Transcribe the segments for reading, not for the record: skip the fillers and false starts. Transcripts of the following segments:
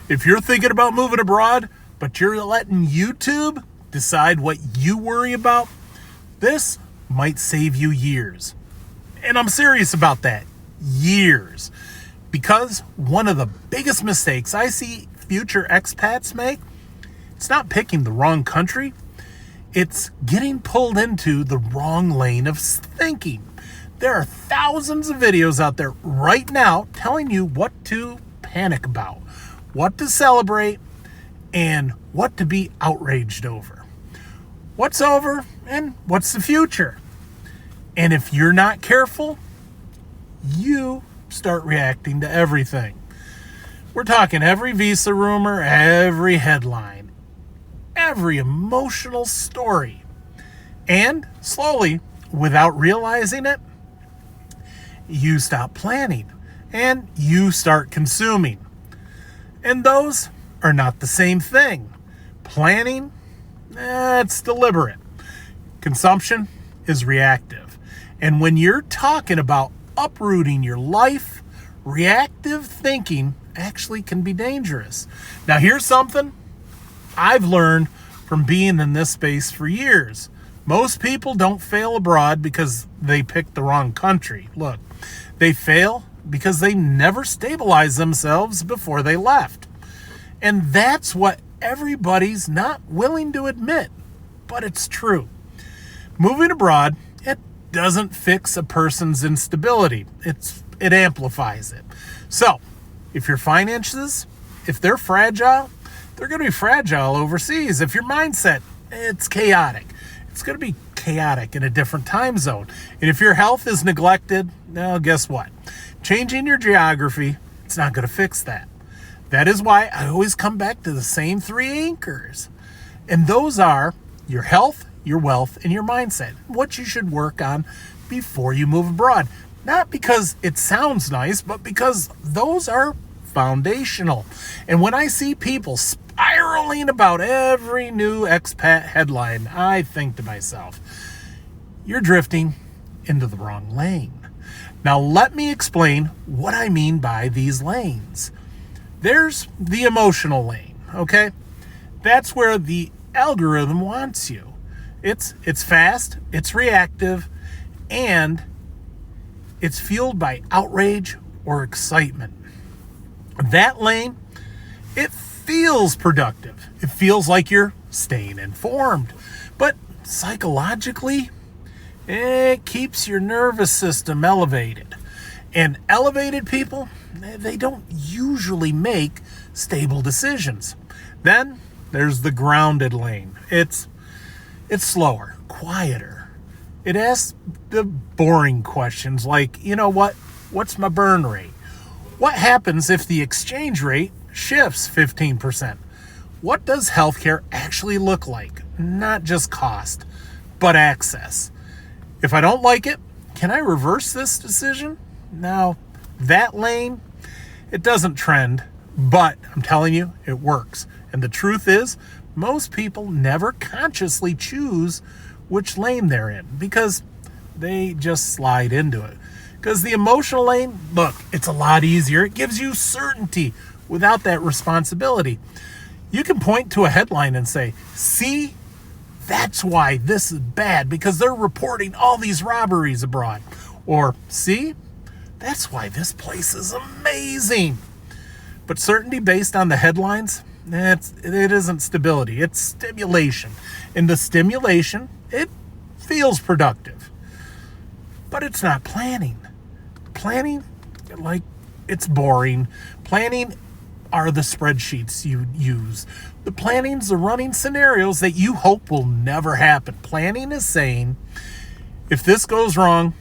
If you're thinking about moving abroad, but you're letting YouTube decide what you worry about, this might save you years. And I'm serious about that. Years. Because one of the biggest mistakes I see future expats make, it's not picking the wrong country, it's getting pulled into the wrong lane of thinking. There are thousands of videos out there right now telling you what to panic about, what to celebrate, and what to be outraged over. What's over and what's the future? And if you're not careful, you start reacting to everything. We're talking every visa rumor, every headline, every emotional story. And slowly, without realizing it, you stop planning and you start consuming. And those are not the same thing. Planning, it's deliberate. Consumption is reactive. And when you're talking about uprooting your life, reactive thinking actually can be dangerous. Now, here's something I've learned from being in this space for years. Most people don't fail abroad because they picked the wrong country. Look, they fail because they never stabilized themselves before they left. And that's what everybody's not willing to admit, but it's true. Moving abroad, it doesn't fix a person's instability. It amplifies it. So, if your finances, if they're fragile, they're going to be fragile overseas. If your mindset, it's chaotic, it's going to be chaotic in a different time zone. And if your health is neglected, now guess what? Changing your geography, it's not going to fix that. That is why I always come back to the same three anchors. And those are your health, your wealth, and your mindset. What you should work on before you move abroad. Not because it sounds nice, but because those are foundational. And when I see people spiraling about every new expat headline, I think to myself, you're drifting into the wrong lane. Now let me explain what I mean by these lanes. There's the emotional lane, okay? That's where the algorithm wants you. It's fast, it's reactive, and it's fueled by outrage or excitement. That lane, it feels productive. It feels like you're staying informed. But psychologically, it keeps your nervous system elevated. And elevated people, they don't usually make stable decisions. Then there's the grounded lane. It's slower, quieter. It asks the boring questions like, you know what? What's my burn rate? What happens if the exchange rate shifts 15%? What does healthcare actually look like? Not just cost, but access. If I don't like it, can I reverse this decision? Now, that lane, it doesn't trend, but I'm telling you, it works. And the truth is, most people never consciously choose which lane they're in because they just slide into it. Because the emotional lane, look, it's a lot easier. It gives you certainty without that responsibility. You can point to a headline and say, see, that's why this is bad, because they're reporting all these robberies abroad. Or, see, that's why this place is amazing. But certainty based on the headlines, it isn't stability, it's stimulation. And the stimulation, it feels productive. But it's not planning. Planning, like, it's boring. Planning are the spreadsheets you use. The planning's the running scenarios that you hope will never happen. Planning is saying, if this goes wrong,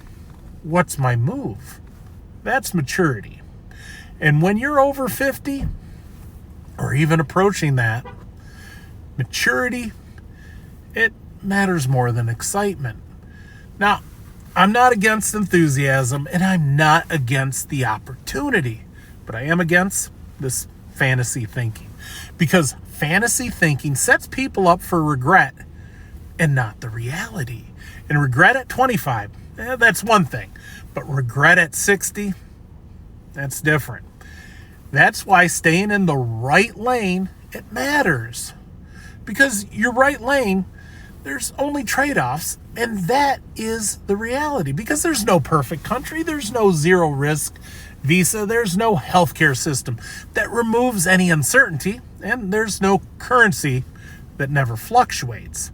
what's my move? That's maturity. And when you're over 50, or even approaching that, maturity, it matters more than excitement. Now, I'm not against enthusiasm, and I'm not against the opportunity, but I am against this fantasy thinking. Because fantasy thinking sets people up for regret and not the reality. And regret at 25, that's one thing. But regret at 60, that's different. That's why staying in the right lane, it matters. Because your right lane, there's only trade-offs, and that is the reality. Because there's no perfect country, there's no zero risk visa, there's no healthcare system that removes any uncertainty, and there's no currency that never fluctuates.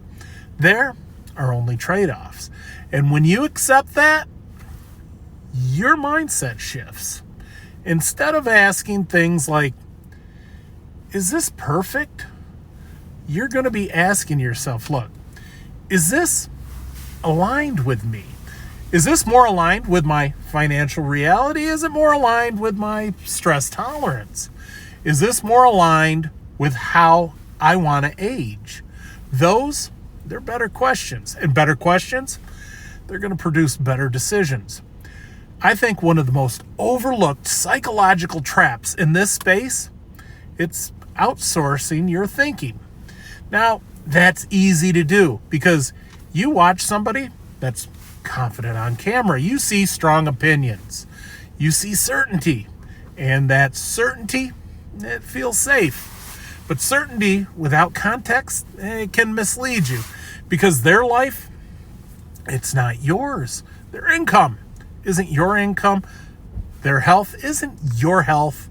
There are only trade-offs. And when you accept that, your mindset shifts. Instead of asking things like, is this perfect? You're going to be asking yourself, look, is this aligned with me? Is this more aligned with my financial reality? Is it more aligned with my stress tolerance? Is this more aligned with how I want to age? They're better questions. And better questions, they're going to produce better decisions. I think one of the most overlooked psychological traps in this space, it's outsourcing your thinking. Now, that's easy to do because you watch somebody that's confident on camera. You see strong opinions. You see certainty. And that certainty, it feels safe. But certainty without context, it can mislead you because their life, it's not yours. Their income isn't your income. Their health isn't your health.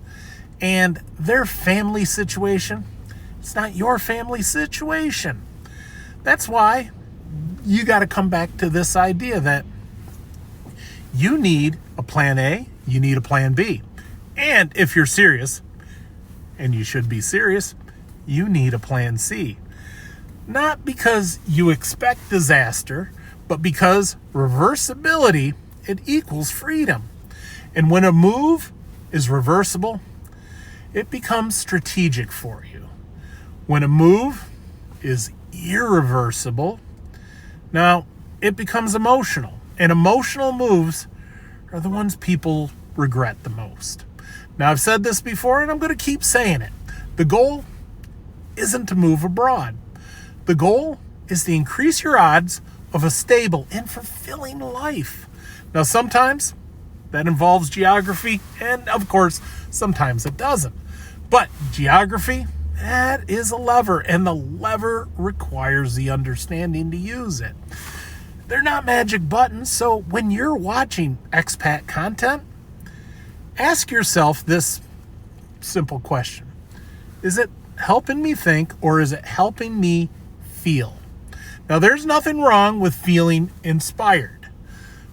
And their family situation, it's not your family situation. That's why you got to come back to this idea that you need a plan A, you need a plan B. And if you're serious, and you should be serious, you need a plan C. Not because you expect disaster, but because reversibility, it equals freedom. And when a move is reversible, it becomes strategic for you. When a move is irreversible, now it becomes emotional. And emotional moves are the ones people regret the most. Now, I've said this before, and I'm going to keep saying it. The goal isn't to move abroad. The goal is to increase your odds of a stable and fulfilling life. Now, sometimes that involves geography, and of course, sometimes it doesn't. But geography, that is a lever, and the lever requires the understanding to use it. They're not magic buttons, so when you're watching expat content, ask yourself this simple question. Is it helping me think, or is it helping me feel? Now, there's nothing wrong with feeling inspired.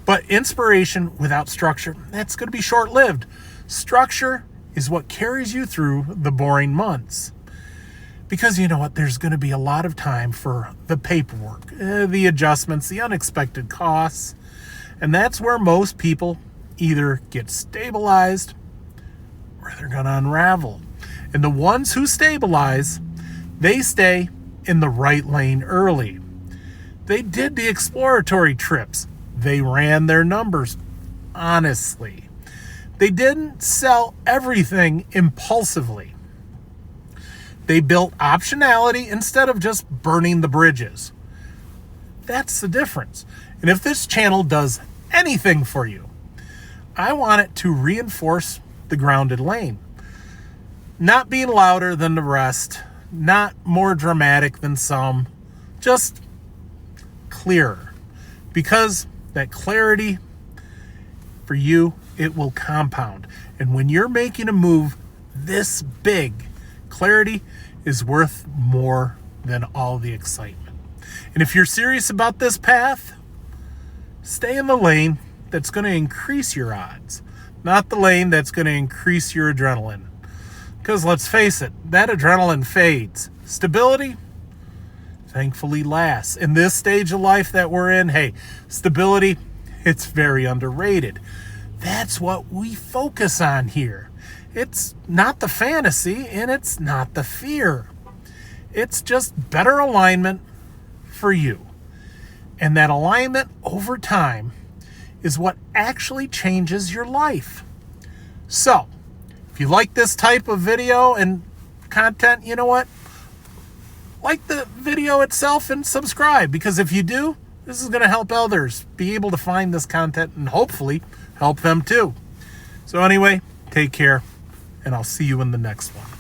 But inspiration without structure, that's going to be short-lived. Structure is what carries you through the boring months. Because you know what, there's going to be a lot of time for the paperwork, the adjustments, the unexpected costs. And that's where most people either get stabilized or they're going to unravel. And the ones who stabilize, they stay in the right lane early. They did the exploratory trips. They ran their numbers honestly. They didn't sell everything impulsively. They built optionality instead of just burning the bridges. That's the difference. And if this channel does anything for you, I want it to reinforce the grounded lane. Not being louder than the rest, not more dramatic than some, just clearer. Because that clarity, for you, it will compound. And when you're making a move this big, clarity is worth more than all the excitement. And if you're serious about this path, stay in the lane that's going to increase your odds, not the lane that's going to increase your adrenaline. Because let's face it, that adrenaline fades. Stability, thankfully, lasts. In this stage of life that we're in, hey, stability, it's very underrated. That's what we focus on here. It's not the fantasy and it's not the fear. It's just better alignment for you. And that alignment over time is what actually changes your life. So, if you like this type of video and content, you know what? Like the video itself and subscribe, because if you do, this is going to help others be able to find this content and hopefully help them too. So anyway, take care. and I'll see you in the next one.